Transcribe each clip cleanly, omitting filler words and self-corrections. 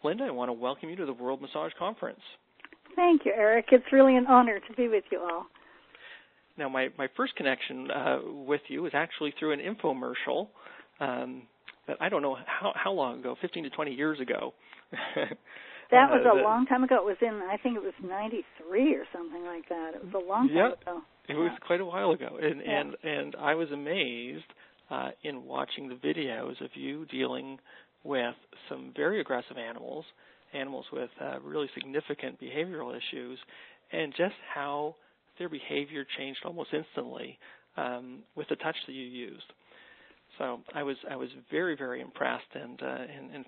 Linda, I want to welcome you to the World Massage Conference. Thank you, Eric. It's really an honor to be with you all. Now, my first connection with you was actually through an infomercial that I don't know how long ago, 15 to 20 years ago. That was a long time ago. It was I think it was 93 or something like that. It was a long time ago. It was quite a while ago. And I was amazed in watching the videos of you dealing with some very aggressive animals with really significant behavioral issues, and just how their behavior changed almost instantly with the touch that you used. So I was very, very impressed and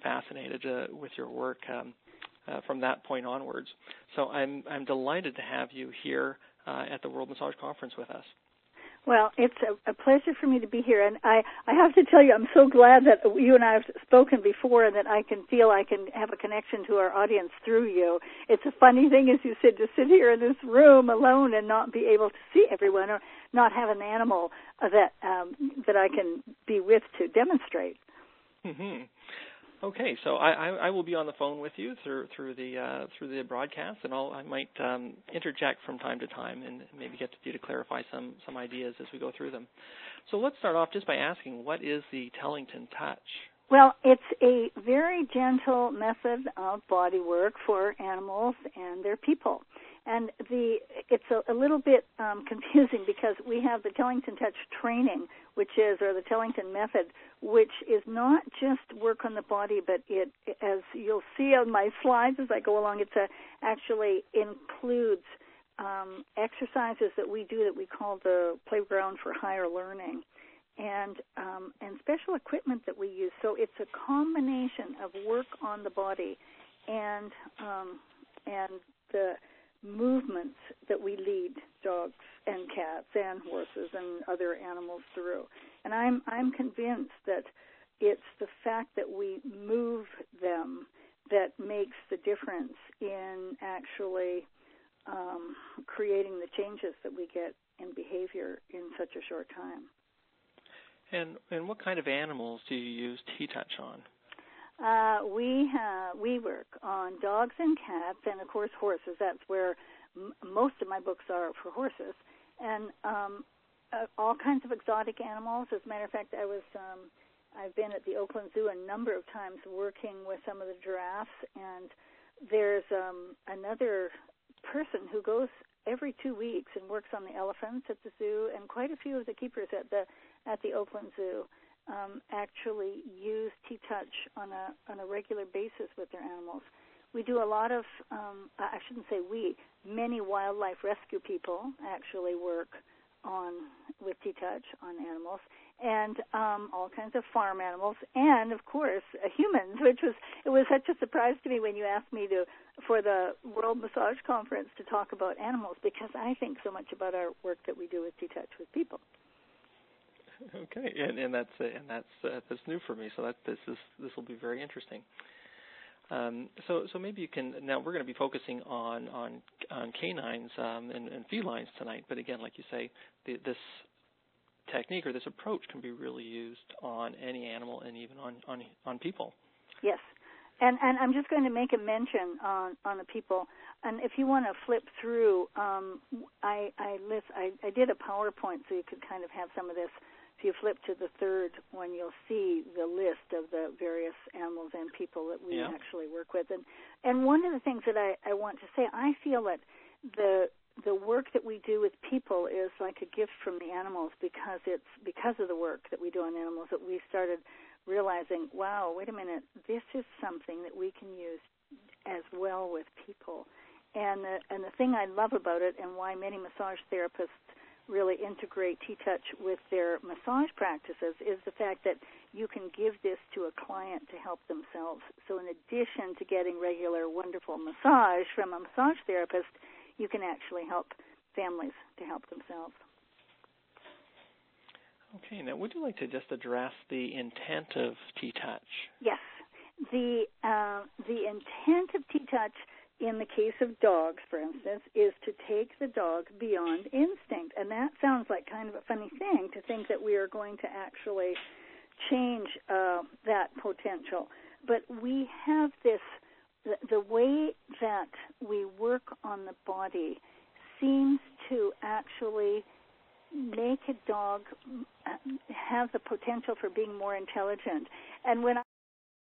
fascinated with your work from that point onwards. So I'm delighted to have you here at the World Massage Conference with us. Well, it's a pleasure for me to be here, and I have to tell you, I'm so glad that you and I have spoken before and that I can feel I can have a connection to our audience through you. It's a funny thing, as you said, to sit here in this room alone and not be able to see everyone or not have an animal that I can be with to demonstrate. Mm-hmm. Okay, so I will be on the phone with you through the broadcast, and I might interject from time to time and maybe get you to clarify some ideas as we go through them. So let's start off just by asking, what is the Tellington Touch? Well, it's a very gentle method of body work for animals and their people. And it's a little bit confusing because we have the Tellington Touch training, or the Tellington method, which is not just work on the body, but it, as you'll see on my slides as I go along, actually includes exercises that we do that we call the playground for higher learning, and special equipment that we use. So it's a combination of work on the body and the movements that we lead dogs and cats and horses and other animals through. And I'm convinced that it's the fact that we move them that makes the difference in actually creating the changes that we get in behavior in such a short time. And what kind of animals do you use TTouch on? We work on dogs and cats, and of course horses. That's where most of my books are, for horses, and all kinds of exotic animals. As a matter of fact, I've been at the Oakland Zoo a number of times working with some of the giraffes, and there's another person who goes every 2 weeks and works on the elephants at the zoo, and quite a few of the keepers at the Oakland Zoo actually use TTouch on a regular basis with their animals. We do a lot of, I shouldn't say we, many wildlife rescue people actually work with TTouch on animals, and all kinds of farm animals, and of course humans, it was such a surprise to me when you asked me for the World Massage Conference to talk about animals, because I think so much about our work that we do with TTouch with people. Okay, and that's new for me. So this will be very interesting. So maybe you can. Now we're going to be focusing on canines and felines tonight. But again, like you say, this technique or this approach can be really used on any animal and even on people. Yes, and I'm just going to make a mention on the people. And if you want to flip through, I did a PowerPoint so you could kind of have some of this. If you flip to the third one, you'll see the list of the various animals and people that we actually work with. And one of the things that I want to say, I feel that the work that we do with people is like a gift from the animals, because it's because of the work that we do on animals that we started realizing, wow, wait a minute, this is something that we can use as well with people. And the thing I love about it, and why many massage therapists really integrate TTouch with their massage practices, is the fact that you can give this to a client to help themselves. So in addition to getting regular wonderful massage from a massage therapist, you can actually help families to help themselves. Okay, now would you like to just address the intent of TTouch? Yes. The intent of TTouch in the case of dogs, for instance, is to take the dog beyond instinct. And that sounds like kind of a funny thing, to think that we are going to actually change that potential. But we have this way that we work on the body seems to actually make a dog have the potential for being more intelligent. And when